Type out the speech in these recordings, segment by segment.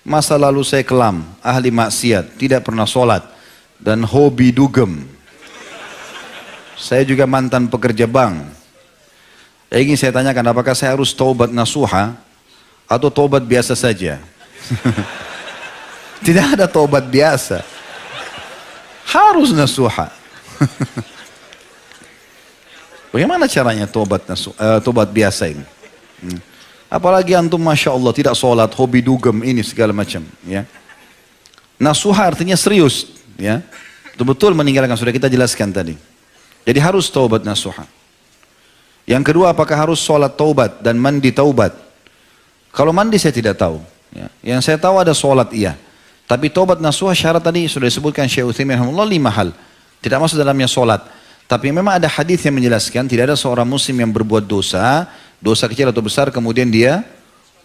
Masa lalu saya kelam, ahli maksiat, tidak pernah sholat, dan hobi dugem. Saya juga mantan pekerja bank. Ingin saya tanyakan, apakah saya harus taubat nasuha atau taubat biasa saja? Tidak ada taubat biasa. Harus nasuha. Bagaimana caranya taubat biasa ini? Apalagi antum Masya Allah tidak sholat, hobi dugem ini segala macam. Ya. Nasuha artinya serius. Ya. Betul-betul meninggalkan, sudah kita jelaskan tadi. Jadi harus taubat nasuha. Yang kedua, apakah harus sholat taubat dan mandi taubat? Kalau mandi saya tidak tahu. Ya. Yang saya tahu ada sholat iya. Tapi taubat nasuha syarat tadi sudah disebutkan Syekh Utsaimin rahimahullah 5 hal. Tidak masuk dalamnya sholat. Tapi memang ada hadis yang menjelaskan tidak ada seorang muslim yang berbuat dosa, dosa kecil atau besar, kemudian dia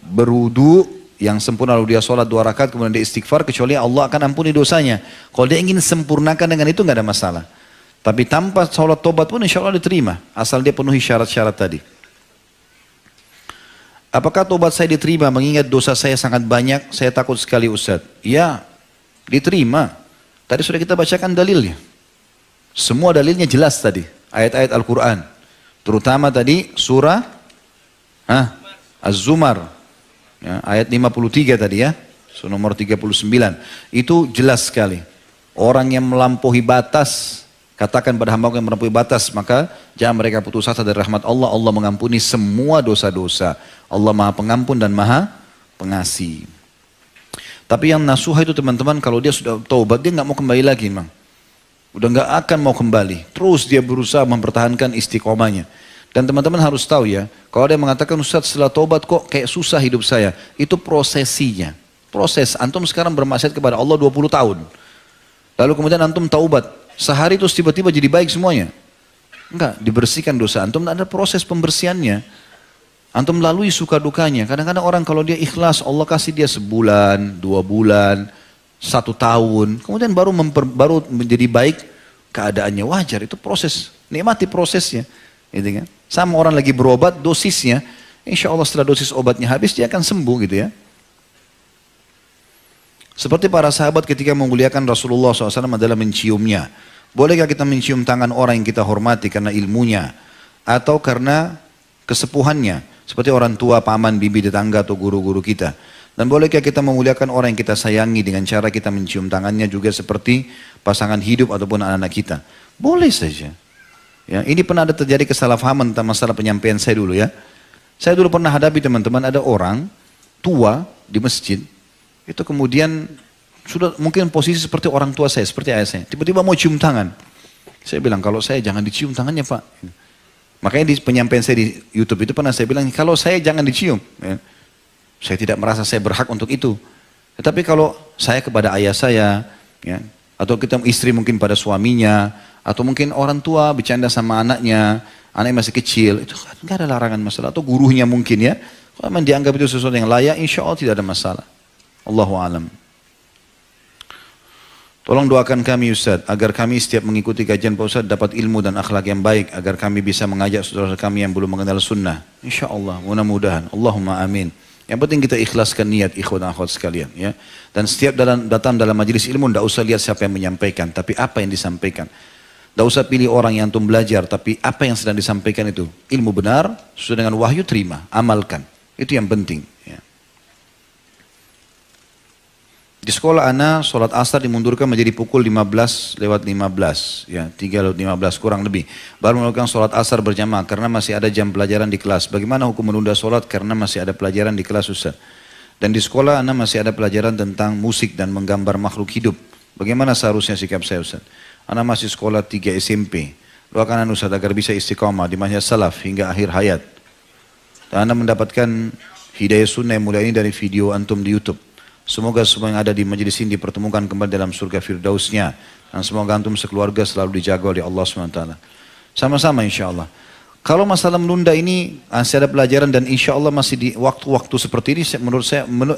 berwudu yang sempurna lalu dia sholat 2 rakaat kemudian dia istighfar, kecuali Allah akan ampuni dosanya. Kalau dia ingin sempurnakan dengan itu nggak ada masalah. Tapi tanpa sholat tobat pun insya Allah diterima, asal dia penuhi syarat-syarat tadi. Apakah tobat saya diterima mengingat dosa saya sangat banyak? Saya takut sekali Ustaz. Ya, diterima. Tadi sudah kita bacakan dalilnya. Semua dalilnya jelas tadi, ayat-ayat Al-Quran. Terutama tadi surah Az-Zumar, ya, ayat 53 tadi ya, surah nomor 39. Itu jelas sekali. Orang yang melampaui batas, katakan pada hamba yang melampaui batas, maka jangan mereka putus asa dari rahmat Allah. Allah mengampuni semua dosa-dosa. Allah Maha Pengampun dan Maha Pengasih. Tapi yang nasuha itu teman-teman, kalau dia sudah taubat, dia nggak mau kembali lagi, Mang. Udah nggak akan mau kembali. Terus dia berusaha mempertahankan istiqomahnya. Dan teman-teman harus tahu ya, kalau ada yang mengatakan Ustaz setelah taubat kok kayak susah hidup saya, itu prosesinya. Proses, antum sekarang bermaksiat kepada Allah 20 tahun. Lalu kemudian antum taubat, sehari terus tiba-tiba jadi baik semuanya. Enggak, dibersihkan dosa antum, ada proses pembersihannya. Antum lalui suka dukanya. Kadang-kadang orang kalau dia ikhlas, Allah kasih dia sebulan, 2 bulan, 1 tahun, kemudian baru menjadi baik keadaannya, wajar, itu proses, nikmati prosesnya, gitu kan? Sama orang lagi berobat, dosisnya, insya Allah setelah dosis obatnya habis dia akan sembuh gitu ya. Seperti para sahabat ketika memuliakan Rasulullah SAW adalah menciumnya. Bolehkah kita mencium tangan orang yang kita hormati karena ilmunya atau karena kesepuhannya, seperti orang tua, paman, bibi, tetangga atau guru-guru kita? Dan bolehkah kita memuliakan orang yang kita sayangi dengan cara kita mencium tangannya juga seperti pasangan hidup ataupun anak-anak kita? Boleh saja. Ya, ini pernah ada terjadi kesalahpahaman tentang masalah penyampaian saya dulu ya. Saya dulu pernah hadapi teman-teman, ada orang tua di masjid, itu kemudian sudah mungkin posisi seperti orang tua saya, seperti ayah saya. Tiba-tiba mau cium tangan. Saya bilang, kalau saya jangan dicium tangannya Pak. Makanya di penyampaian saya di YouTube itu pernah saya bilang, kalau saya jangan dicium. Ya. Saya tidak merasa saya berhak untuk itu. Tetapi kalau saya kepada ayah saya, ya, atau kita istri mungkin pada suaminya, atau mungkin orang tua bercanda sama anaknya, anaknya masih kecil, itu nggak ada larangan masalah. Atau gurunya mungkin ya, kalau memang dianggap itu sesuatu yang layak, insya Allah tidak ada masalah. Allahu a'lam. Tolong doakan kami Ustaz, agar kami setiap mengikuti kajian Pak Ustaz dapat ilmu dan akhlak yang baik, agar kami bisa mengajak saudara kami yang belum mengenal sunnah. Insya Allah, mudah-mudahan. Allahumma amin. Yang penting kita ikhlaskan niat ikhwan dan akhwat sekalian ya. Dan setiap datang dalam majelis ilmu tidak usah lihat siapa yang menyampaikan, tapi apa yang disampaikan. Tidak usah pilih orang yang antum belajar, tapi apa yang sedang disampaikan itu ilmu benar, sesuai dengan wahyu, terima, amalkan. Itu yang penting ya. Di sekolah ana sholat asar dimundurkan menjadi pukul 15 lewat 15 ya, 3 lewat 15 kurang lebih. Baru melakukan sholat asar berjamaah karena masih ada jam pelajaran di kelas. Bagaimana hukum menunda sholat karena masih ada pelajaran di kelas Ustaz? Dan di sekolah ana masih ada pelajaran tentang musik dan menggambar makhluk hidup. Bagaimana seharusnya sikap saya Ustaz? Ana masih sekolah 3 SMP. Doakan ana Ustaz agar bisa istiqamah di manhaj salaf hingga akhir hayat. Dan ana mendapatkan hidayah sunnah yang mulia ini dari video antum di YouTube. Semoga semua yang ada di majelis ini dipertemukan kembali dalam surga firdausnya. Dan semoga antum sekeluarga selalu dijaga oleh Allah SWT. Sama-sama insya Allah. Kalau masalah menunda ini masih ada pelajaran dan insya Allah masih di waktu-waktu seperti ini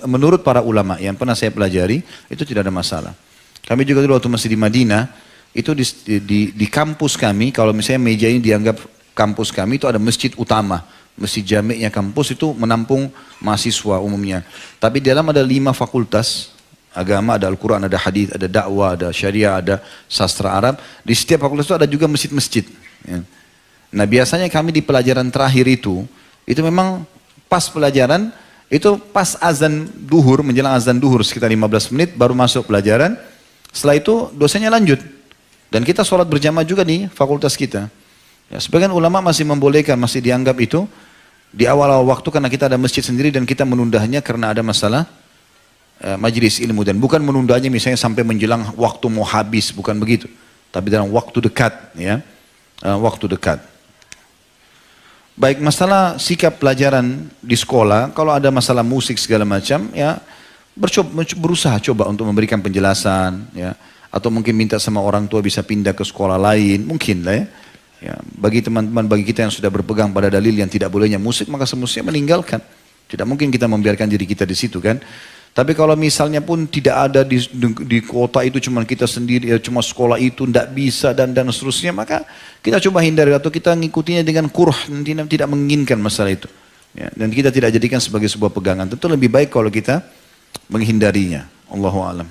menurut para ulama yang pernah saya pelajari itu tidak ada masalah. Kami juga dulu waktu masih di Madinah itu di kampus kami, kalau misalnya meja ini dianggap kampus kami, itu ada masjid utama. Masjid Jami'nya kampus itu menampung mahasiswa umumnya. Tapi di dalam ada 5 fakultas agama, ada Al-Quran, ada hadis, ada dakwah, ada syariah, ada sastra Arab. Di setiap fakultas itu ada juga masjid-masjid. Ya. Nah biasanya kami di pelajaran terakhir itu memang pas pelajaran, itu pas azan duhur, menjelang azan duhur sekitar 15 menit baru masuk pelajaran. Setelah itu dosennya lanjut. Dan kita sholat berjamaah juga di fakultas kita. Ya, sebagian ulama masih membolehkan, masih dianggap itu di awal-awal waktu karena kita ada masjid sendiri dan kita menundanya karena ada masalah majelis ilmu. Dan bukan menundanya misalnya sampai menjelang waktu mau habis, bukan begitu. Tapi dalam waktu dekat, ya, waktu dekat. Baik, masalah sikap pelajaran di sekolah, kalau ada masalah musik segala macam, ya berusaha coba untuk memberikan penjelasan, ya, atau mungkin minta sama orang tua bisa pindah ke sekolah lain, mungkin lah ya. Ya, bagi teman-teman, bagi kita yang sudah berpegang pada dalil yang tidak bolehnya musik, maka semestinya meninggalkan. Tidak mungkin kita membiarkan diri kita di situ kan. Tapi kalau misalnya pun tidak ada di kota itu cuma kita sendiri, ya, cuma sekolah itu tidak bisa dan seterusnya, maka kita coba hindari atau kita ngikutinya dengan kurh, tidak menginginkan masalah itu. Ya, dan kita tidak jadikan sebagai sebuah pegangan. Tentu lebih baik kalau kita menghindarinya. Allahu a'lam.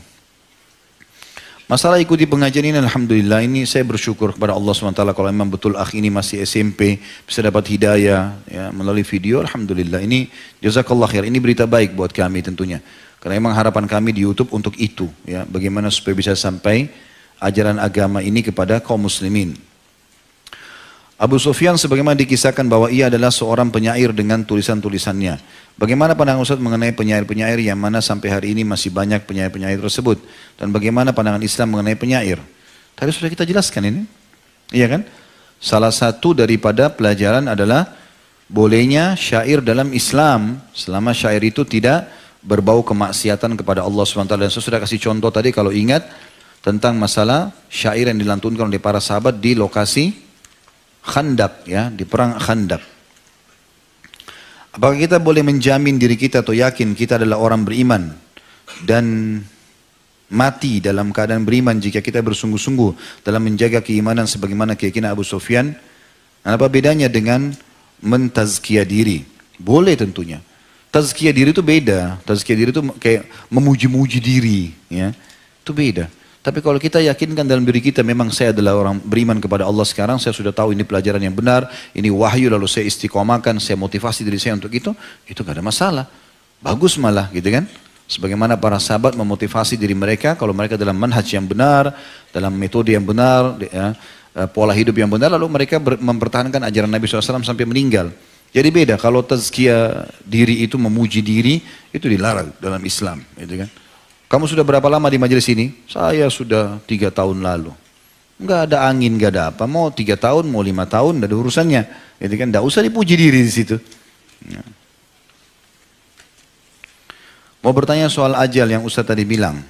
Masalah ikuti pengajian ini, alhamdulillah, ini saya bersyukur kepada Allah SWT kalau memang betul akh ini masih SMP, bisa dapat hidayah ya, melalui video, alhamdulillah. Ini jazakallah khair, ini berita baik buat kami tentunya. Karena memang harapan kami di YouTube untuk itu, ya, bagaimana supaya bisa sampai ajaran agama ini kepada kaum muslimin. Abu Sufyan sebagaimana dikisahkan bahwa ia adalah seorang penyair dengan tulisan-tulisannya. Bagaimana pandangan Ustaz mengenai penyair-penyair yang mana sampai hari ini masih banyak penyair-penyair tersebut? Dan bagaimana pandangan Islam mengenai penyair? Tadi sudah kita jelaskan ini. Iya kan? Salah satu daripada pelajaran adalah bolehnya syair dalam Islam selama syair itu tidak berbau kemaksiatan kepada Allah SWT. Dan saya sudah kasih contoh tadi kalau ingat tentang masalah syair yang dilantunkan oleh para sahabat di lokasi Khandaq, ya, di perang Khandaq. Apakah kita boleh menjamin diri kita atau yakin kita adalah orang beriman dan mati dalam keadaan beriman jika kita bersungguh-sungguh dalam menjaga keimanan sebagaimana keyakinan Abu Sufyan? Apa bedanya dengan mentazkiyah diri? Boleh tentunya. Tazkiyah diri itu beda. Tazkiyah diri itu kayak memuji-muji diri, ya. Itu beda. Tapi kalau kita yakinkan dalam diri kita memang saya adalah orang beriman kepada Allah sekarang, saya sudah tahu ini pelajaran yang benar, ini wahyu, lalu saya istiqomahkan, saya motivasi diri saya untuk itu gak ada masalah. Bagus malah gitu kan. Sebagaimana para sahabat memotivasi diri mereka, kalau mereka dalam manhaj yang benar, dalam metode yang benar, ya, pola hidup yang benar, lalu mereka mempertahankan ajaran Nabi SAW sampai meninggal. Jadi beda, kalau tazkiyah diri itu memuji diri, itu dilarang dalam Islam. Gitu kan. Kamu sudah berapa lama di majelis ini? Saya sudah 3 tahun lalu. Enggak ada angin, enggak ada apa. Mau 3 tahun, mau 5 tahun, enggak ada urusannya. Jadi kan enggak usah dipuji diri di situ. Ya. Mau bertanya soal ajal yang Ustaz tadi bilang.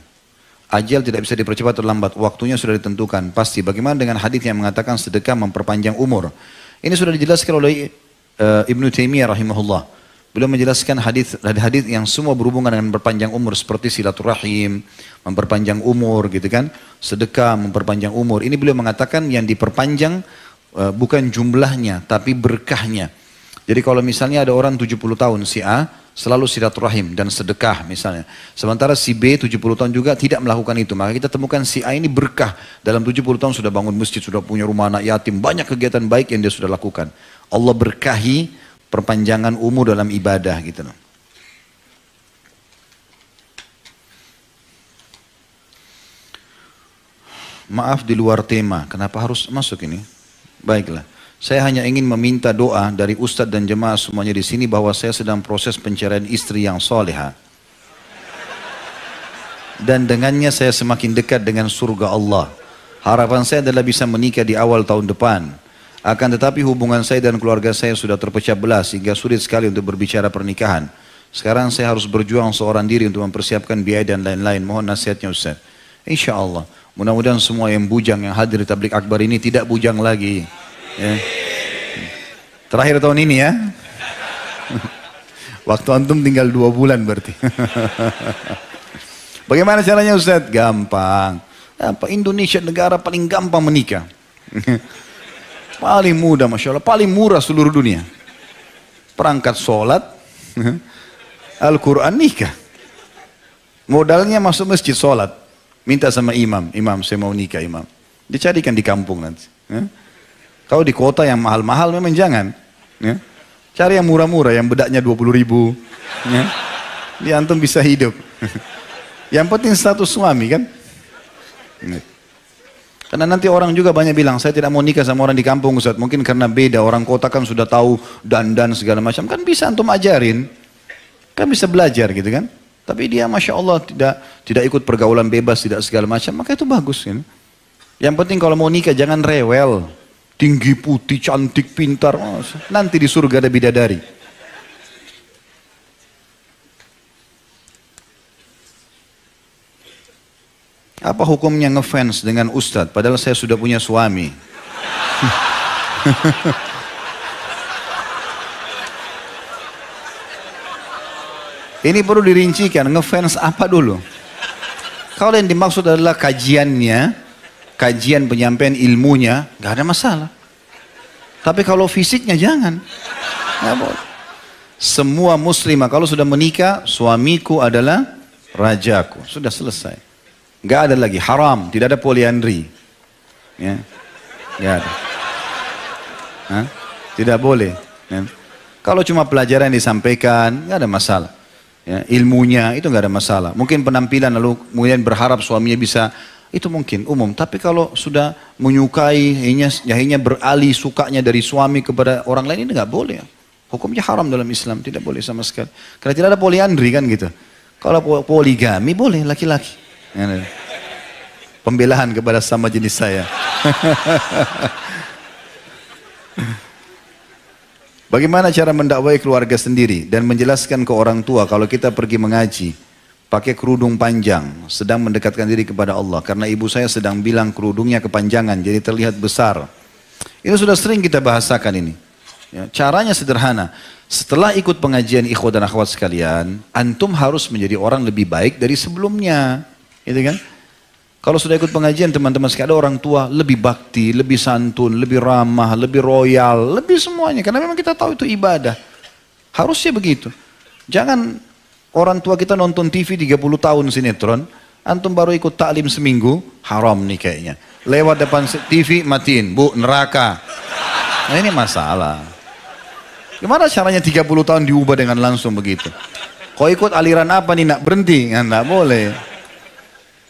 Ajal tidak bisa dipercepat atau lambat. Waktunya sudah ditentukan. Pasti. Bagaimana dengan hadis yang mengatakan sedekah memperpanjang umur? Ini sudah dijelaskan oleh Ibnu Taimiyah rahimahullah. Beliau menjelaskan hadis yang semua berhubungan dengan memperpanjang umur seperti silaturahim, memperpanjang umur gitu kan, sedekah memperpanjang umur. Ini beliau mengatakan yang diperpanjang bukan jumlahnya tapi berkahnya. Jadi kalau misalnya ada orang 70 tahun si A selalu silaturahim dan sedekah misalnya. Sementara si B 70 tahun juga tidak melakukan itu. Maka kita temukan si A ini berkah. Dalam 70 tahun sudah bangun masjid, sudah punya rumah anak yatim, banyak kegiatan baik yang dia sudah lakukan. Allah berkahi perpanjangan umur dalam ibadah gitu loh. Maaf di luar tema, kenapa harus masuk ini? Baiklah, saya hanya ingin meminta doa dari Ustadz dan jemaah semuanya di sini bahwa saya sedang proses pencarian istri yang soleha. Dan dengannya saya semakin dekat dengan surga Allah. Harapan saya adalah bisa menikah di awal tahun depan. Akan tetapi hubungan saya dan keluarga saya sudah terpecah belah sehingga sulit sekali untuk berbicara pernikahan. Sekarang saya harus berjuang seorang diri untuk mempersiapkan biaya dan lain-lain. Mohon nasihatnya Ustaz. Insya Allah. Mudah-mudahan semua yang bujang yang hadir di tablik akbar ini tidak bujang lagi. Ya. Terakhir tahun ini ya. Waktu antum tinggal 2 bulan berarti. Bagaimana caranya Ustaz? Gampang. Apa Indonesia negara paling gampang menikah. Paling mudah Masya Allah, paling murah seluruh dunia. perangkat sholat, Al-Quran, nikah. Modalnya masuk masjid sholat, minta sama imam, imam saya mau nikah imam. Dicarikan di kampung nanti. Kalau di kota yang mahal-mahal memang jangan. Cari yang murah-murah, yang bedaknya 20.000. Di antum bisa hidup. Yang penting status suami kan. Karena nanti orang juga banyak bilang, saya tidak mau nikah sama orang di kampung Ustaz. Mungkin karena beda, orang kota kan sudah tahu dandan segala macam. Kan bisa antum ajarin. Kan bisa belajar gitu kan. Tapi dia Masya Allah tidak ikut pergaulan bebas, tidak segala macam. Maka itu bagus. Kan? Yang penting kalau mau nikah jangan rewel. Tinggi, putih, cantik, pintar. Oh, nanti di surga ada bidadari. Apa hukumnya ngefans dengan ustadz padahal saya sudah punya suami? Ini perlu dirincikan, ngefans apa dulu? Kalau yang dimaksud adalah kajiannya, kajian penyampaian ilmunya, nggak ada masalah. Tapi kalau fisiknya jangan. Nggak boleh. Semua muslimah kalau sudah menikah, suamiku adalah rajaku. Sudah selesai. Nggak ada lagi haram, tidak ada poliandri. Ya, nggak ada. Hah? Tidak boleh. Ya. Kalau cuma pelajaran yang disampaikan, nggak ada masalah. Ya, ilmunya itu nggak ada masalah. Mungkin penampilan lalu kemudian berharap suaminya bisa, itu mungkin umum. Tapi kalau sudah menyukai, akhirnya beralih sukanya dari suami kepada orang lain, ini nggak boleh. Hukumnya haram dalam Islam, tidak boleh sama sekali. Karena tidak ada poliandri kan gitu. Kalau poligami boleh laki-laki. Ya, pembelaan kepada sama jenis saya. Bagaimana cara mendakwai keluarga sendiri dan menjelaskan ke orang tua kalau kita pergi mengaji pakai kerudung panjang sedang mendekatkan diri kepada Allah karena ibu saya sedang bilang kerudungnya kepanjangan jadi terlihat besar. Ini sudah sering kita bahasakan ini. Ya, caranya sederhana. Setelah ikut pengajian ikhwah dan akhwat sekalian, antum harus menjadi orang lebih baik dari sebelumnya. Gitu kan? Kalau sudah ikut pengajian teman-teman sekalian ada orang tua lebih bakti, lebih santun, lebih ramah, lebih royal, lebih semuanya. Karena memang kita tahu itu ibadah. Harusnya begitu. Jangan orang tua kita nonton TV 30 tahun sinetron, antum baru ikut taklim seminggu, haram nih kayaknya. Lewat depan TV matiin, bu neraka. Nah ini masalah. Gimana caranya 30 tahun diubah dengan langsung begitu? Kau ikut aliran apa nih nak berhenti? Nggak boleh.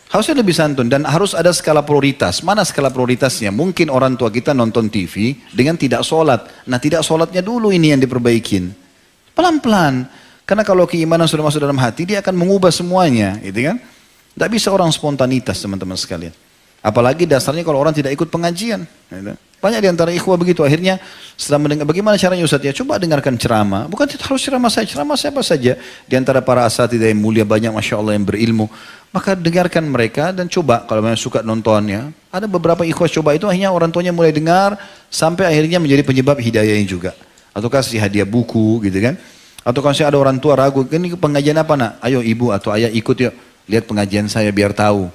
Harusnya lebih santun dan harus ada skala prioritas. Mana skala prioritasnya? Mungkin orang tua kita nonton TV dengan tidak sholat. Nah tidak sholatnya dulu ini yang diperbaikin. Pelan-pelan. Karena kalau keimanan sudah masuk dalam hati, dia akan mengubah semuanya. Gitu kan? Tidak bisa orang spontanitas teman-teman sekalian. Apalagi dasarnya kalau orang tidak ikut pengajian. Gitu. Banyak di antara ikhwah begitu. Akhirnya setelah mendengar, bagaimana caranya Ustaz ya? Coba dengarkan ceramah. Bukan harus ceramah siapa saja. Di antara para asatidzah yang mulia banyak Masya Allah yang berilmu. Maka dengarkan mereka dan coba kalau memang suka nontonnya. Ada beberapa ikhwah coba itu akhirnya orang tuanya mulai dengar. Sampai akhirnya menjadi penyebab hidayahnya juga. Atau kasih hadiah buku gitu kan. Atau kalau ada orang tua ragu, ini pengajian apa nak? Ayo ibu atau ayah ikut yuk. Lihat pengajian saya biar tahu.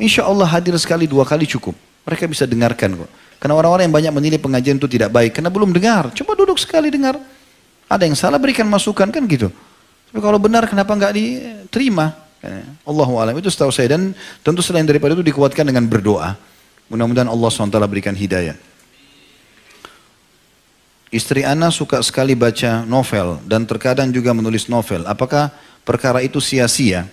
Insya Allah hadir sekali 2 kali cukup. Mereka bisa dengarkan kok. Karena orang-orang yang banyak menilai pengajian itu tidak baik. Karena belum dengar. Coba duduk sekali dengar. Ada yang salah berikan masukan kan gitu. Tapi kalau benar kenapa nggak diterima? Allahu a'lam. Itu setahu saya. Dan tentu selain daripada itu dikuatkan dengan berdoa. Mudah-mudahan Allah SWT berikan hidayah. Istri ana suka sekali baca novel. Dan terkadang juga menulis novel. Apakah perkara itu sia-sia?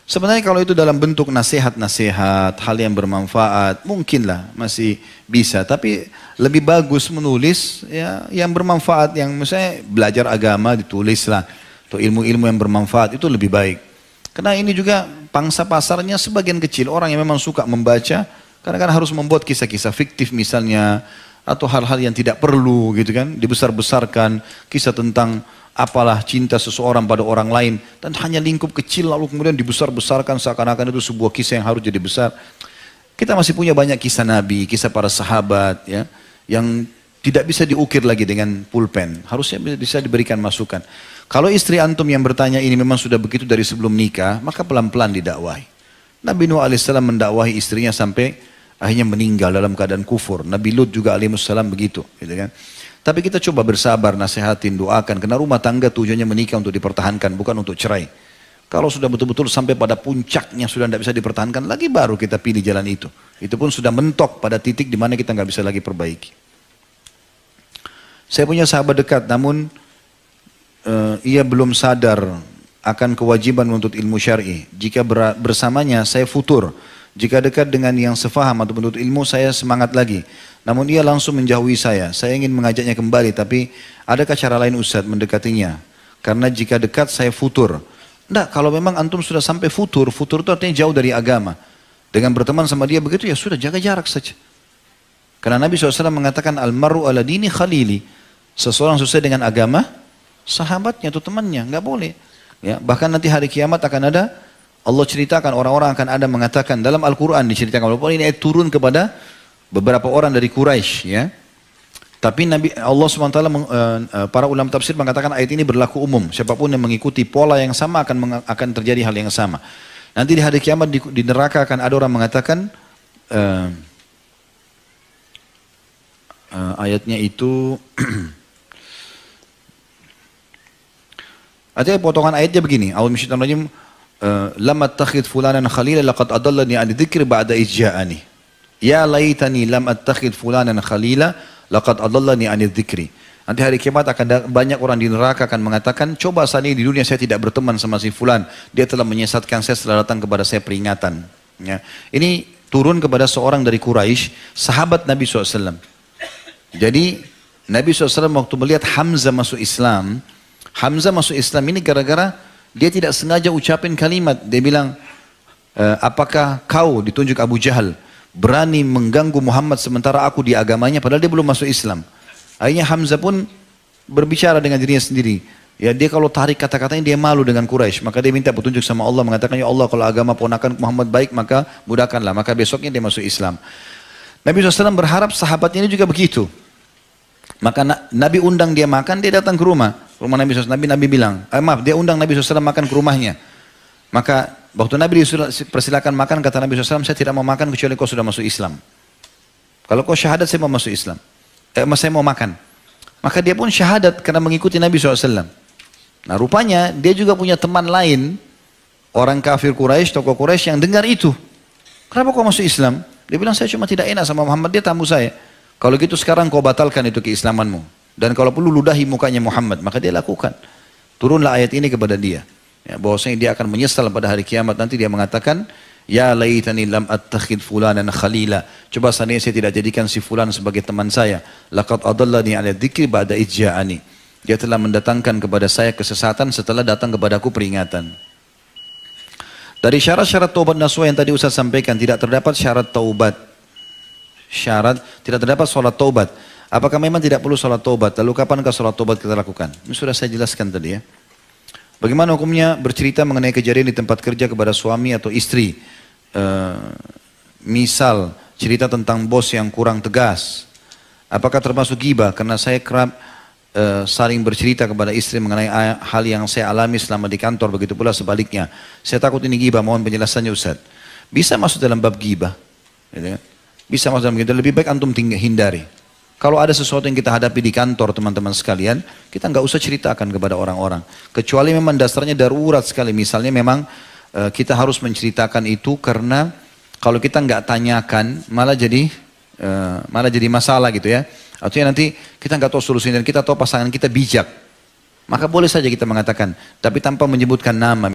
Sebenarnya kalau itu dalam bentuk nasihat-nasihat, hal yang bermanfaat, mungkinlah masih bisa. Tapi lebih bagus menulis ya, yang bermanfaat, yang misalnya belajar agama ditulislah. Atau ilmu-ilmu yang bermanfaat itu lebih baik. Karena ini juga pangsa pasarnya sebagian kecil. Orang yang memang suka membaca, kadang-kadang harus membuat kisah-kisah fiktif misalnya. Atau hal-hal yang tidak perlu gitu kan. Dibesar-besarkan, kisah tentang apalah cinta seseorang pada orang lain dan hanya lingkup kecil lalu kemudian dibesar-besarkan seakan-akan itu sebuah kisah yang harus jadi besar. Kita masih punya banyak kisah Nabi, kisah para sahabat ya, yang tidak bisa diukir lagi dengan pulpen. Harusnya bisa diberikan masukan. Kalau istri antum yang bertanya ini memang sudah begitu dari sebelum nikah, maka pelan-pelan didakwahi. Nabi Nuh alaihissalam mendakwahi istrinya sampai akhirnya meninggal dalam keadaan kufur. Nabi Lut juga alaihissalam begitu, gitu kan. Tapi kita coba bersabar, nasihatin, doakan. Karena rumah tangga tujuannya menikah untuk dipertahankan, bukan untuk cerai. Kalau sudah betul-betul sampai pada puncaknya sudah tidak bisa dipertahankan lagi, baru kita pilih jalan itu. Itu pun sudah mentok pada titik di mana kita nggak bisa lagi perbaiki. Saya punya sahabat dekat, namun ia belum sadar akan kewajiban menuntut ilmu syar'i. Jika bersamanya saya futur. Jika dekat dengan yang sefaham atau menuntut ilmu, saya semangat lagi. Namun ia langsung menjauhi saya. Saya ingin mengajaknya kembali, tapi adakah cara lain Ustaz mendekatinya? Karena jika dekat saya futur. Enggak, kalau memang antum sudah sampai futur, futur itu artinya jauh dari agama. Dengan berteman sama dia begitu, ya sudah jaga jarak saja. Karena Nabi SAW mengatakan, Al-maru ala dini khalili. Seseorang sesuai dengan agama, sahabatnya atau temannya, enggak boleh. Ya, bahkan nanti hari kiamat akan ada, Allah ceritakan orang-orang akan ada mengatakan, dalam Al-Quran diceritakan, walaupun ini ayat turun kepada beberapa orang dari Quraisy, ya. Tapi Allah SWT, para ulama tafsir mengatakan ayat ini berlaku umum. Siapapun yang mengikuti pola yang sama akan terjadi hal yang sama. Nanti di hari kiamat di neraka akan ada orang mengatakan, ayatnya itu, artinya potongan ayatnya begini. A'udzu minasyaitonir rajim. Lam attakhidh fulanan khalila laqad adallani 'an dzikri ba'da idh ja'ani. Ya laitani lam attakhidh fulanan khalila laqad adallani 'an dzikri. Nanti hari kiamat akan banyak orang di neraka akan mengatakan, coba saat ini di dunia saya tidak berteman sama si fulan, dia telah menyesatkan saya setelah datang kepada saya peringatan. Ya. Ini turun kepada seorang dari Quraisy, sahabat Nabi SAW. Jadi Nabi SAW waktu melihat Hamzah masuk Islam, Hamzah masuk Islam ini gara-gara dia tidak sengaja ucapin kalimat. Dia bilang, apakah kau, ditunjuk Abu Jahal, berani mengganggu Muhammad sementara aku di agamanya, padahal dia belum masuk Islam. Akhirnya Hamzah pun berbicara dengan dirinya sendiri. Ya, dia kalau tarik kata-katanya dia malu dengan Quraisy, maka dia minta petunjuk sama Allah, mengatakan, ya Allah, kalau agama ponakan Muhammad baik, maka mudahkanlah. Maka besoknya dia masuk Islam. Nabi SAW berharap sahabatnya ini juga begitu. Maka Nabi undang dia makan, dia datang ke rumah Nabi SAW. Nabi bilang, dia undang Nabi SAW makan ke rumahnya. Maka waktu Nabi persilakan makan, kata Nabi SAW, saya tidak mau makan kecuali kau sudah masuk Islam. Kalau kau syahadat, saya mau masuk Islam. Saya mau makan. Maka dia pun syahadat karena mengikuti Nabi SAW. Nah rupanya dia juga punya teman lain, orang kafir Quraisy, tokoh Quraisy yang dengar itu. Kenapa kau masuk Islam? Dia bilang, saya cuma tidak enak sama Muhammad, dia tamu saya. Kalau gitu sekarang kau batalkan itu keislamanmu. Dan kalau perlu ludahi mukanya Muhammad. Maka dia lakukan. Turunlah ayat ini kepada dia. Ya, bahwasanya dia akan menyesal pada hari kiamat. Nanti dia mengatakan, ya laitani lam attakhid fulanan khalila. Coba seandainya saya tidak jadikan si fulan sebagai teman saya. Laqad adallani ala dzikri ba'da idh ja'ani. Dia telah mendatangkan kepada saya kesesatan setelah datang kepadaku peringatan. Dari syarat-syarat taubat nasuha yang tadi Ustaz sampaikan, tidak terdapat syarat taubat. Tidak terdapat sholat taubat. Apakah memang tidak perlu sholat taubat? Lalu kapankah sholat taubat kita lakukan? Ini sudah saya jelaskan tadi ya. Bagaimana hukumnya bercerita mengenai kejadian di tempat kerja kepada suami atau istri? Misal cerita tentang bos yang kurang tegas. Apakah termasuk ghibah? Karena saya kerap saling bercerita kepada istri mengenai hal yang saya alami selama di kantor. Begitu pula sebaliknya. Saya takut ini ghibah, mohon penjelasannya Ustaz. Bisa masuk dalam bab ghibah. Gitu ya. Bisa masuk dalam ghibah. Lebih baik antum hindari. Kalau ada sesuatu yang kita hadapi di kantor teman-teman sekalian, kita nggak usah ceritakan kepada orang-orang. Kecuali memang dasarnya darurat sekali. Misalnya memang kita harus menceritakan itu karena kalau kita nggak tanyakan malah jadi masalah gitu ya. Artinya nanti kita nggak tahu solusinya dan kita tahu pasangan kita bijak. Maka boleh saja kita mengatakan, tapi tanpa menyebutkan nama.